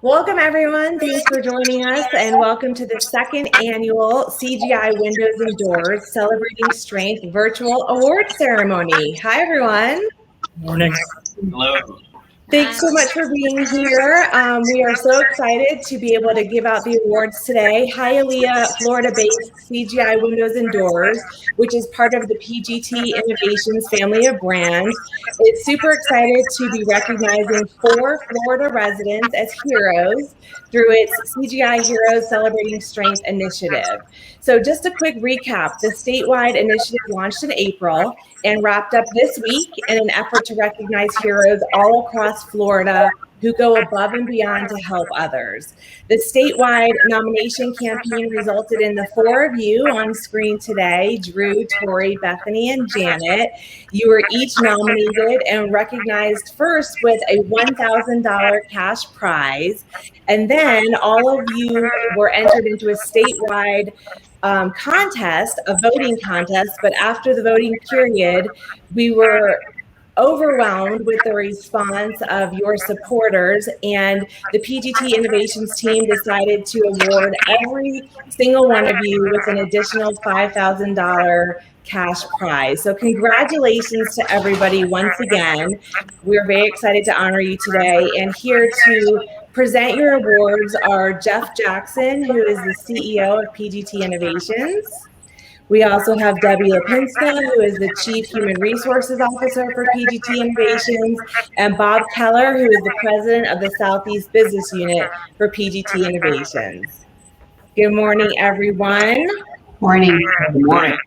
Welcome, everyone. Thanks for joining us, and welcome to the second annual CGI Windows and Doors Celebrating Strength Virtual Award Ceremony. Hi, everyone. Morning. Hello. Thanks so much for being here. We are so excited to be able to give out the awards today. Hialeah, Florida-based CGI Windows and Doors, which is part of the PGT Innovations family of brands, is super excited to be recognizing 4 Florida residents as heroes through its CGI Heroes Celebrating Strength initiative. So just a quick recap, the statewide initiative launched in April and wrapped up this week in an effort to recognize heroes all across Florida who go above and beyond to help others. The statewide nomination campaign resulted in the 4 of you on screen today, Drew, Tori, Bethany, and Janet. You were each nominated and recognized first with a $1,000 cash prize. And then all of you were entered into a statewide contest, a voting contest, but after the voting period, we were overwhelmed with the response of your supporters, and the PGT Innovations team decided to award every single one of you with an additional $5,000 cash prize. So congratulations to everybody once again. We're very excited to honor you today, and here to present your awards are Jeff Jackson, who is the CEO of PGT Innovations. We also have Debbie Lipinska, who is the Chief Human Resources Officer for PGT Innovations, and Bob Keller, who is the President of the Southeast Business Unit for PGT Innovations. Good morning, everyone. Morning. Good morning.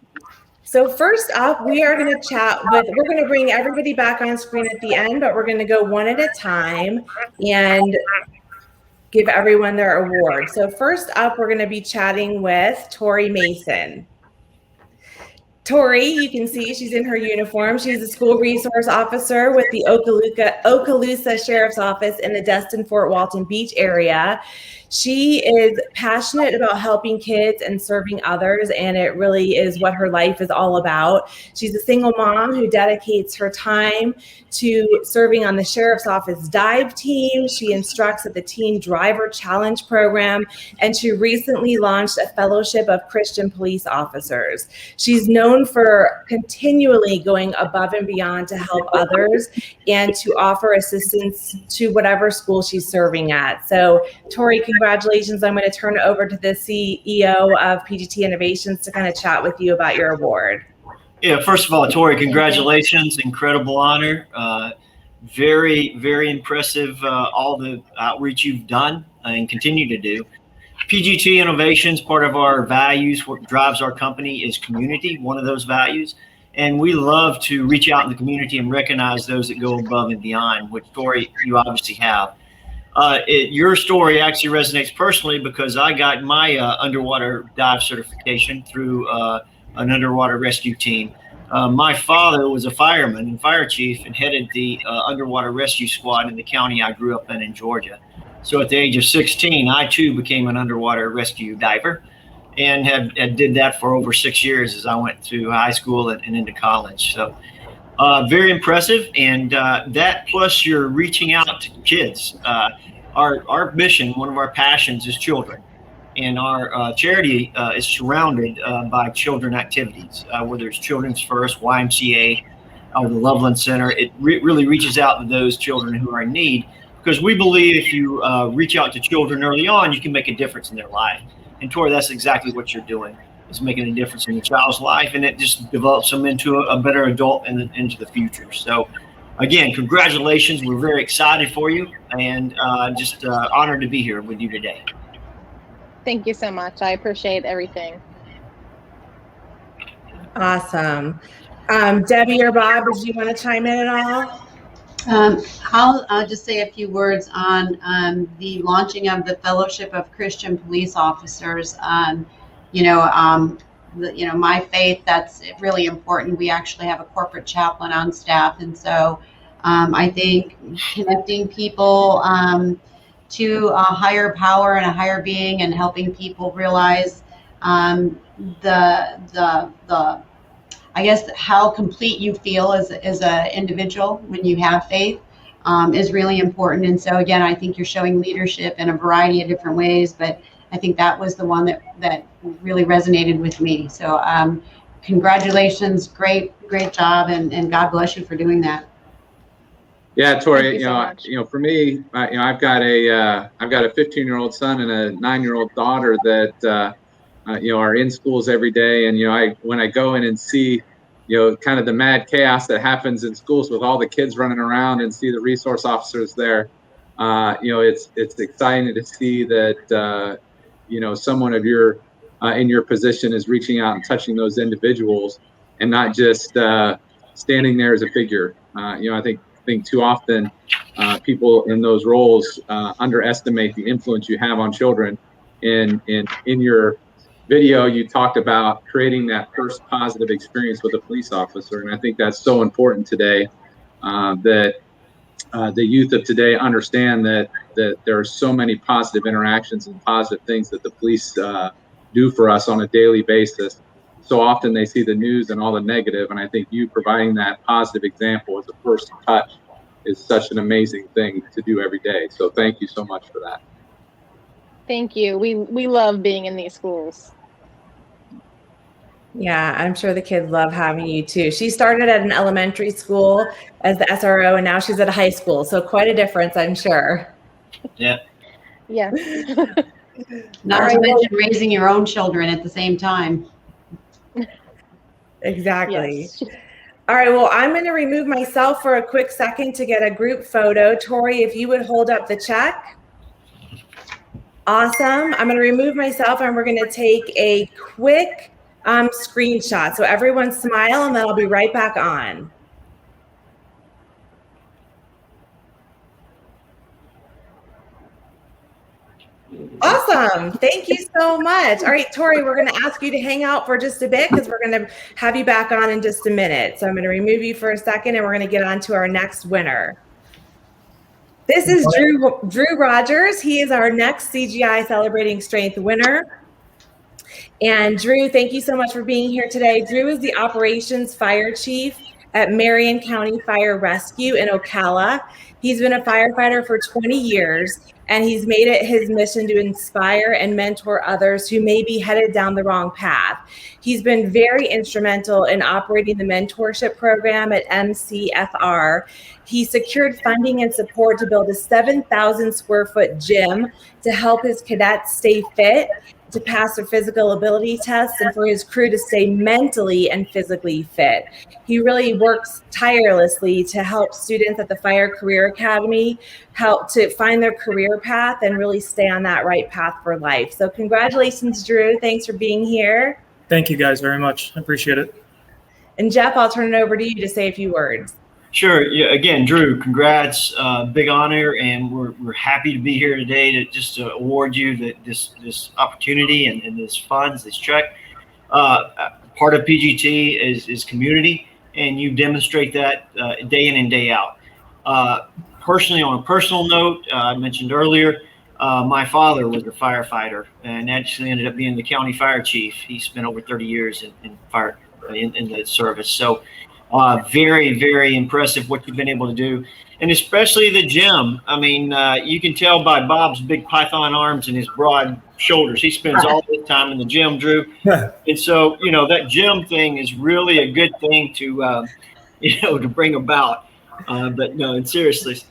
So first up, we are going to chat with, we're going to bring everybody back on screen at the end, but we're going to go one at a time and give everyone their award. So first up, we're going to be chatting with Tori Mason. Tori, you can see she's in her uniform. She's a school resource officer with the Okaloosa Sheriff's Office in the Destin-Fort Walton Beach area. She is passionate about helping kids and serving others, and it really is what her life is all about. She's a single mom who dedicates her time to serving on the Sheriff's Office dive team. She instructs at the Teen Driver Challenge program, and she recently launched a fellowship of Christian police officers. She's known for continually going above and beyond to help others and to offer assistance to whatever school she's serving at. So, Tori, congratulations. I'm going to turn it over to the CEO of PGT Innovations to kind of chat with you about your award. Yeah, first of all, Tori, congratulations. Incredible honor. Very, very impressive, all the outreach you've done and continue to do. PGT Innovations, part of our values, what drives our company is community, one of those values. And we love to reach out in the community and recognize those that go above and beyond, which, Tori, you obviously have. Your story actually resonates personally because I got my underwater dive certification through an underwater rescue team. My father was a fireman and fire chief and headed the underwater rescue squad in the county I grew up in Georgia. So at the age of 16, I too became an underwater rescue diver and did that for over 6 years as I went through high school and into college. So very impressive. And that plus you're reaching out to kids. Our mission, one of our passions is children. And our charity is surrounded by children activities, whether it's Children's First, YMCA, or the Loveland Center. It really reaches out to those children who are in need, because we believe if you reach out to children early on, you can make a difference in their life. And Tori, that's exactly what you're doing, is making a difference in a child's life, and it just develops them into a better adult and into the future. So again, congratulations. We're very excited for you, and just honored to be here with you today. Thank you so much. I appreciate everything. Awesome. Debbie or Bob, did you want to chime in at all? I'll just say a few words on the launching of the Fellowship of Christian Police Officers. My faith, that's really important. We actually have a corporate chaplain on staff, and so I think connecting people to a higher power and a higher being, and helping people realize I guess how complete you feel as an individual when you have faith, is really important. And so again, I think you're showing leadership in a variety of different ways, but I think that was the one that really resonated with me. So congratulations, great job, and God bless you for doing that. Yeah, Tori, Thank you so much. for me, I've got a 15-year-old son and a 9-year-old daughter that are in schools every day. And when I go in and see kind of the mad chaos that happens in schools with all the kids running around and see the resource officers there, it's exciting to see that someone of your in your position is reaching out and touching those individuals and not just standing there as a figure. I think too often people in those roles underestimate the influence you have on children. In your video, you talked about creating that first positive experience with a police officer, and I think that's so important today. That the youth of today understand that there are so many positive interactions and positive things that the police do for us on a daily basis. So often they see the news and all the negative, and I think you providing that positive example as a first touch is such an amazing thing to do every day. So thank you so much for that. Thank you. We love being in these schools. Yeah, I'm sure the kids love having you too. She started at an elementary school as the SRO, and now she's at a high school. So quite a difference, I'm sure. Yeah. Yeah. Not to mention raising your own children at the same time. Exactly. Yes. All right, well, I'm going to remove myself for a quick second to get a group photo. Tori, if you would hold up the check. Awesome. I'm going to remove myself and we're going to take a quick screenshot. So everyone smile and then I'll be right back on. Awesome. Thank you so much. All right, Tori, we're going to ask you to hang out for just a bit because we're going to have you back on in just a minute. So I'm going to remove you for a second and we're going to get on to our next winner. This is Drew Rogers. He is our next CGI Celebrating Strength winner. And Drew, thank you so much for being here today. Drew is the Operations Fire Chief at Marion County Fire Rescue in Ocala. He's been a firefighter for 20 years, and he's made it his mission to inspire and mentor others who may be headed down the wrong path. He's been very instrumental in operating the mentorship program at MCFR. He secured funding and support to build a 7,000 square foot gym to help his cadets stay fit, to pass their physical ability tests, and for his crew to stay mentally and physically fit. He really works tirelessly to help students at the Fire Career Academy help to find their career path and really stay on that right path for life. So congratulations, Drew. Thanks for being here. Thank you guys very much. I appreciate it. And Jeff, I'll turn it over to you to say a few words. Sure. Yeah. Again, Drew, congrats. Big honor, and we're happy to be here today to just award you this opportunity and this funds, this check. Part of PGT is community, and you demonstrate that day in and day out. Personally, on a personal note, I mentioned earlier, my father was a firefighter and actually ended up being the county fire chief. He spent over 30 years in fire in the service. So. Very, very impressive what you've been able to do, and especially the gym. I mean, you can tell by Bob's big python arms and his broad shoulders. He spends all his time in the gym, Drew. And so, that gym thing is really a good thing to, to bring about. But no, and seriously,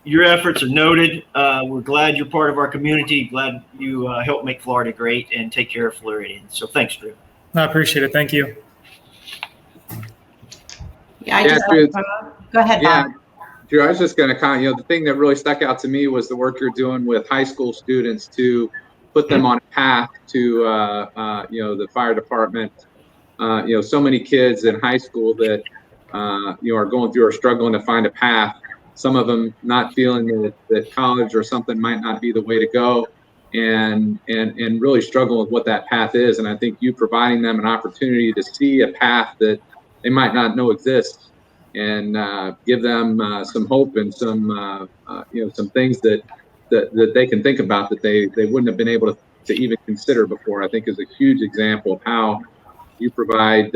your efforts are noted. We're glad you're part of our community. Glad you help make Florida great and take care of Floridians. So thanks, Drew. I appreciate it. Thank you. Yeah, Drew. Go ahead, Bob. Yeah, Drew, I was just going to comment, the thing that really stuck out to me was the work you're doing with high school students to put them on a path to, the fire department. So many kids in high school that, are going through or struggling to find a path. Some of them not feeling that college or something might not be the way to go, and really struggling with what that path is. And I think you providing them an opportunity to see a path that they might not know exists, and give them some hope and some some things that they can think about that they wouldn't have been able to even consider before. I think is a huge example of how you provide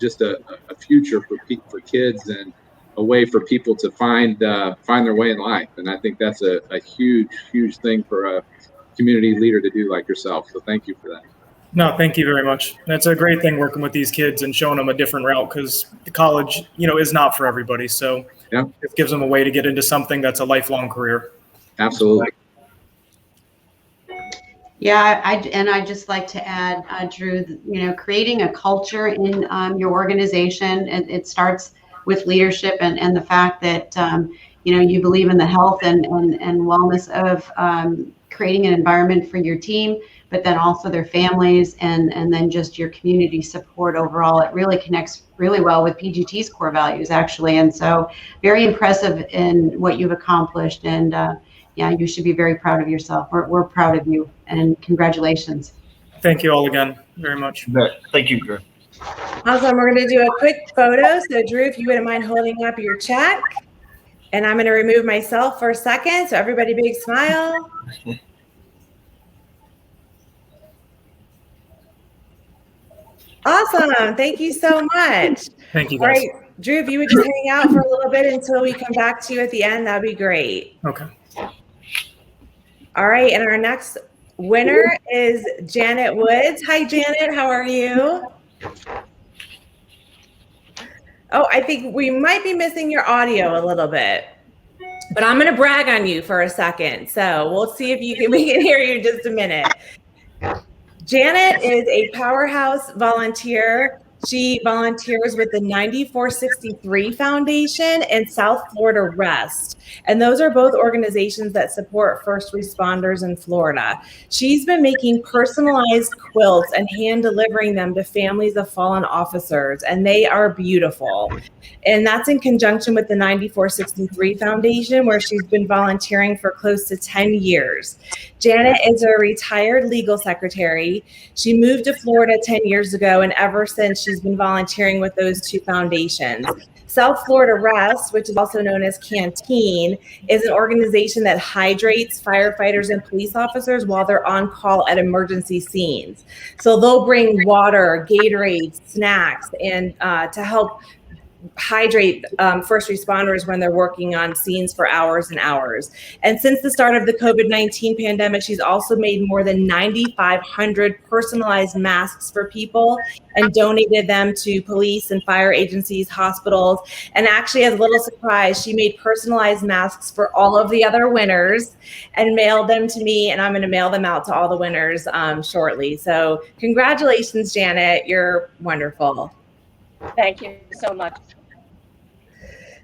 just a future for kids and a way for people to find their way in life. And I think that's a huge thing for a community leader to do like yourself. So thank you for that. No, thank you very much. That's a great thing working with these kids and showing them a different route, because the college, is not for everybody. So yeah, it gives them a way to get into something that's a lifelong career. Absolutely. Yeah, I'd just like to add, Drew, creating a culture in your organization, it starts with leadership and the fact that, you believe in the health and wellness of creating an environment for your team, but then also their families and then just your community support overall. It really connects really well with PGT's core values, actually. And so very impressive in what you've accomplished. And yeah, you should be very proud of yourself. We're proud of you, and congratulations. Thank you all again very much. Thank you, Drew. Awesome. We're going to do a quick photo. So Drew, if you wouldn't mind holding up your check, and I'm going to remove myself for a second. So everybody, big smile. Awesome. Thank you so much. Thank you, All guys. right, Drew, if you would just hang out for a little bit until we come back to you at the end, that'd be great. Okay. All right, and our next winner is Janet Woods. Hi, Janet. How are you? Oh, I think we might be missing your audio a little bit, but I'm going to brag on you for a second. So we'll see if we can hear you in just a minute. Janet is a powerhouse volunteer. She volunteers with the 9463 Foundation and South Florida Rest. And those are both organizations that support first responders in Florida. She's been making personalized quilts and hand delivering them to families of fallen officers, and they are beautiful. And that's in conjunction with the 9463 Foundation, where she's been volunteering for close to 10 years. Janet is a retired legal secretary. She moved to Florida 10 years ago, and ever since she's been volunteering with those two foundations. South Florida Rest, which is also known as Canteen, is an organization that hydrates firefighters and police officers while they're on call at emergency scenes. So they'll bring water, Gatorade, snacks, and to help hydrate first responders when they're working on scenes for hours and hours. And since the start of the COVID-19 pandemic, she's also made more than 9,500 personalized masks for people and donated them to police and fire agencies, hospitals. And actually, as a little surprise, she made personalized masks for all of the other winners and mailed them to me, and I'm going to mail them out to all the winners shortly. So congratulations, Janet. You're wonderful. Thank you so much.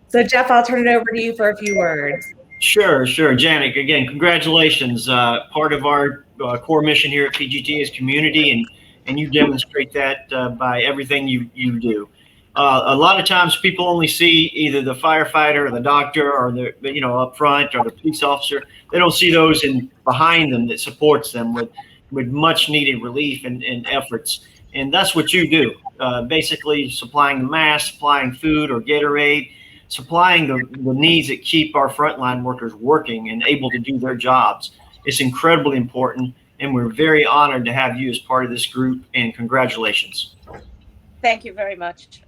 So Jeff, I'll turn it over to you for a few words. Sure. Janet, again, congratulations. Part of our core mission here at PGT is community, and you demonstrate that by everything you do. A lot of times people only see either the firefighter or the doctor or the up front or the police officer. They don't see those in behind them that supports them with much needed relief and efforts. And that's what you do, basically supplying the masks, supplying food or Gatorade, supplying the needs that keep our frontline workers working and able to do their jobs. It's incredibly important, and we're very honored to have you as part of this group, and congratulations. Thank you very much.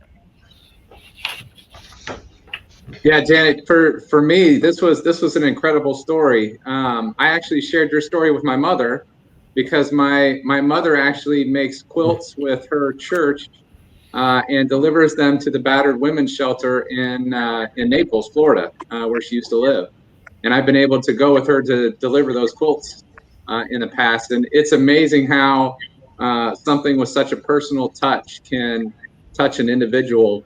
Yeah, Janet, for me, this was an incredible story. I actually shared your story with my mother, because my mother actually makes quilts with her church and delivers them to the battered women's shelter in Naples, Florida, where she used to live. And I've been able to go with her to deliver those quilts in the past. And it's amazing how something with such a personal touch can touch an individual.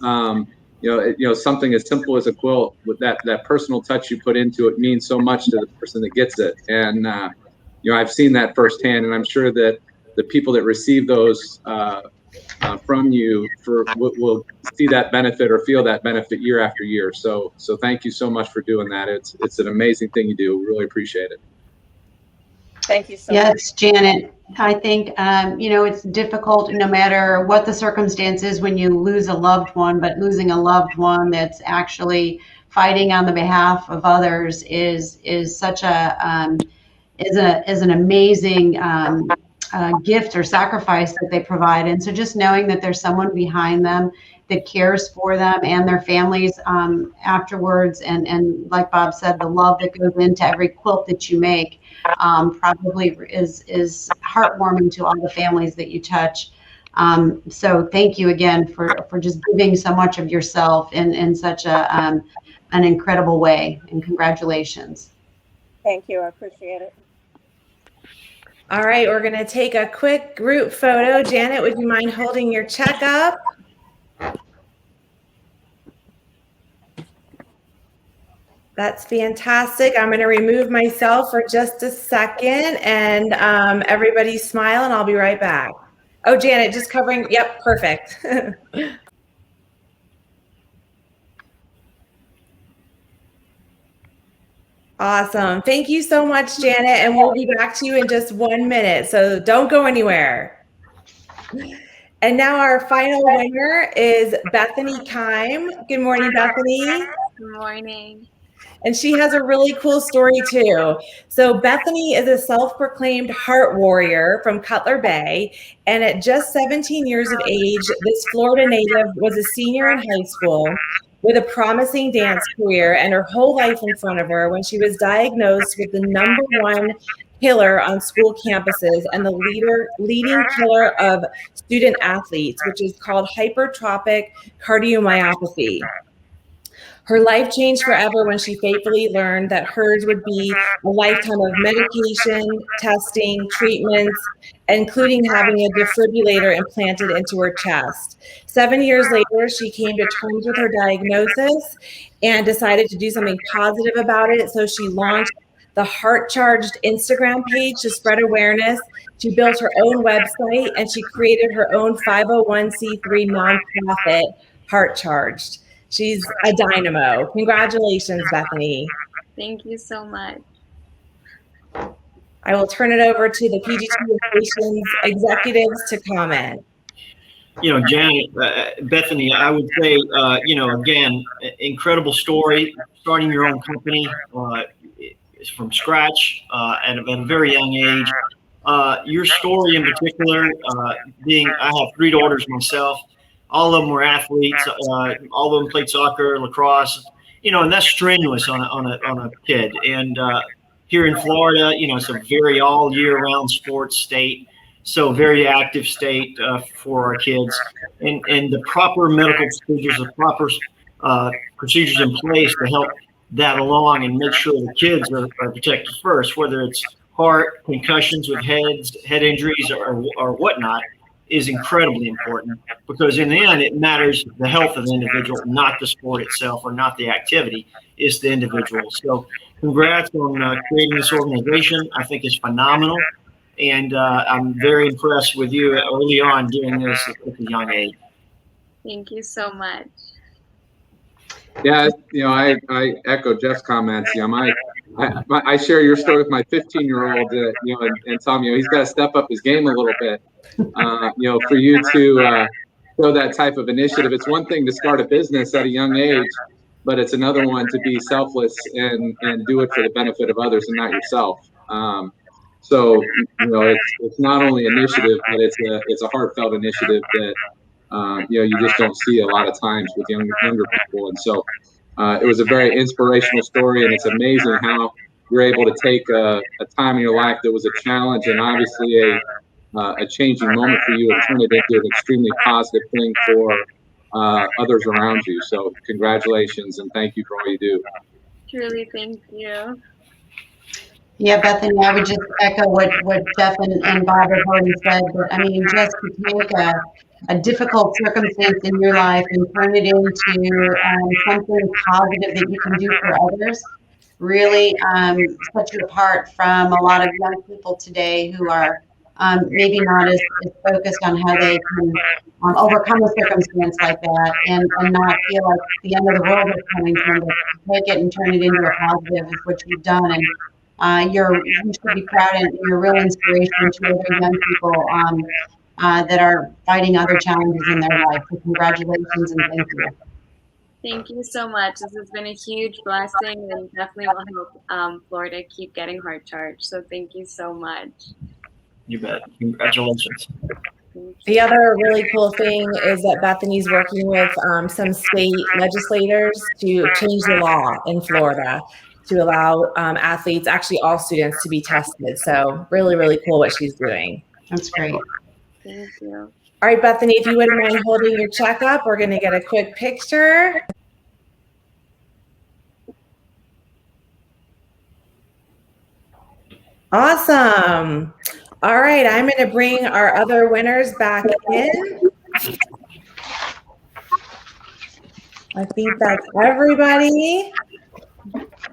Something as simple as a quilt, with that personal touch you put into it means so much to the person that gets it. And I've seen that firsthand, and I'm sure that the people that receive those from you will see that benefit or feel that benefit year after year. So thank you so much for doing that. It's an amazing thing you do. We really appreciate it. Thank you so much. Yes, Janet. I think, it's difficult no matter what the circumstances when you lose a loved one, but losing a loved one that's actually fighting on the behalf of others is such is an amazing gift or sacrifice that they provide. And so just knowing that there's someone behind them that cares for them and their families afterwards, and like Bob said, the love that goes into every quilt that you make probably is heartwarming to all the families that you touch. So thank you again for just giving so much of yourself in such an incredible way, and congratulations. Thank you. I appreciate it. All right, we're going to take a quick group photo. Janet, would you mind holding your check up? That's fantastic. I'm going to remove myself for just a second, and everybody smile, and I'll be right back. Oh, Janet, just covering. Yep, perfect. Awesome. Thank you so much, Janet. And we'll be back to you in just 1 minute. So don't go anywhere. And now our final winner is Bethany Keime. Good morning, Bethany. Good morning. And she has a really cool story too. So Bethany is a self-proclaimed heart warrior from Cutler Bay. And at just 17 years of age, this Florida native was a senior in high school with a promising dance career and her whole life in front of her when she was diagnosed with the #1 killer on school campuses and the leading killer of student athletes, which is called hypertrophic cardiomyopathy. Her life changed forever when she fatefully learned that hers would be a lifetime of medication, testing, treatments, including having a defibrillator implanted into her chest. 7 years later, she came to terms with her diagnosis and decided to do something positive about it. So she launched the Heart Charged Instagram page to spread awareness. She built her own website, and she created her own 501c3 nonprofit, Heart Charged. She's a dynamo. Congratulations, Bethany. Thank you so much. I will turn it over to the PGT Stations executives to comment. Janet, Bethany, I would say, again, incredible story, starting your own company from scratch at a very young age. Your story in particular, I have 3 daughters myself. All of them were athletes. All of them played soccer, lacrosse, and that's strenuous on a kid. And here in Florida, it's a very all year round sports state. So very active state for our kids, and the proper medical procedures, the proper procedures in place to help that along and make sure the kids are protected first, whether it's heart, concussions with head injuries or whatnot, is incredibly important, because in the end it matters the health of the individual, not the sport itself or not the activity. It's the individual. So congrats on creating this organization. I think it's phenomenal. And I'm very impressed with you early on doing this at a young age. Thank you so much. Yeah, I echo Jeff's comments. I share your story with my 15-year-old. And Tom, he's got to step up his game a little bit. For you to show that type of initiative, it's one thing to start a business at a young age, but it's another one to be selfless and do it for the benefit of others and not yourself. So it's not only initiative, but it's a heartfelt initiative that you just don't see a lot of times with younger people. And so it was a very inspirational story, and it's amazing how you're able to take a time in your life that was a challenge and obviously a changing moment for you and turn it into an extremely positive thing for others around you. So congratulations and thank you for all you do. Truly, thank you. Yeah, Bethany, I would just echo what Jeff and Bob have already said. But I mean, just to take a difficult circumstance in your life and turn it into something positive that you can do for others really sets you apart from a lot of young people today who are maybe not as focused on how they can overcome a circumstance like that and not feel like the end of the world is coming to them, but take it and turn it into a positive is what you've done. And you should be proud, and you're a real inspiration to other young people that are fighting other challenges in their life. So congratulations and thank you. Thank you so much. This has been a huge blessing and definitely will help Florida keep getting Heart Charged. So thank you so much. You bet. Congratulations. The other really cool thing is that Bethany's working with some state legislators to change the law in Florida to allow athletes, actually all students, to be tested. So really, really cool what she's doing. That's great. Thank you. All right, Bethany, if you wouldn't mind holding your check up, we're going to get a quick picture. Awesome. All right, I'm going to bring our other winners back in. I think that's everybody.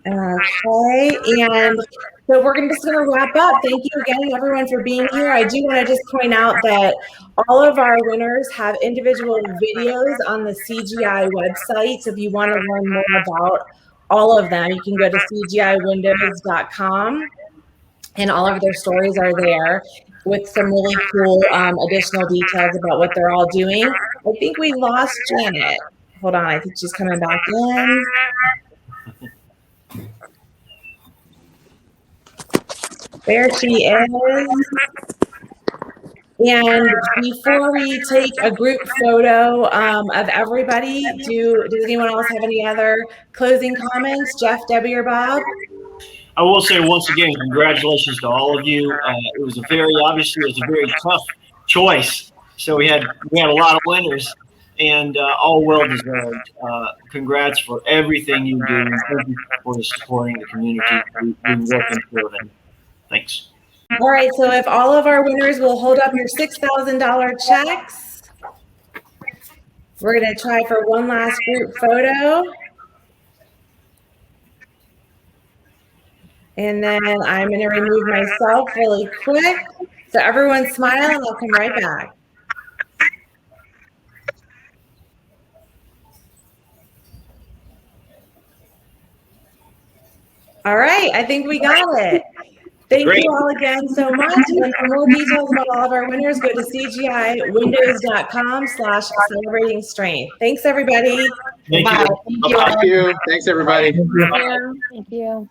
Okay, and so we're just going to wrap up. Thank you again, everyone, for being here. I do want to just point out that all of our winners have individual videos on the CGI website. So if you want to learn more about all of them, you can go to CGIwindows.com, and all of their stories are there with some really cool additional details about what they're all doing. I think we lost Janet. Hold on, I think she's coming back in. There she is. And before we take a group photo of everybody, does anyone else have any other closing comments? Jeff, Debbie, or Bob? I will say once again, congratulations to all of you. It was a very tough choice. So we had a lot of winners, and all well deserved. Congrats for everything you do, and thank you for supporting the community. We've been working for them. Thanks. All right, so if all of our winners will hold up your $6,000 checks, we're going to try for one last group photo. And then I'm going to remove myself really quick. So everyone smile and I'll come right back. All right, I think we got it. Thank you all again so much. And for more details about all of our winners, go to CGIwindows.com/celebrating strength. Thanks, everybody. Thank Bye. you. Thank you. Thanks, everybody. Thank you.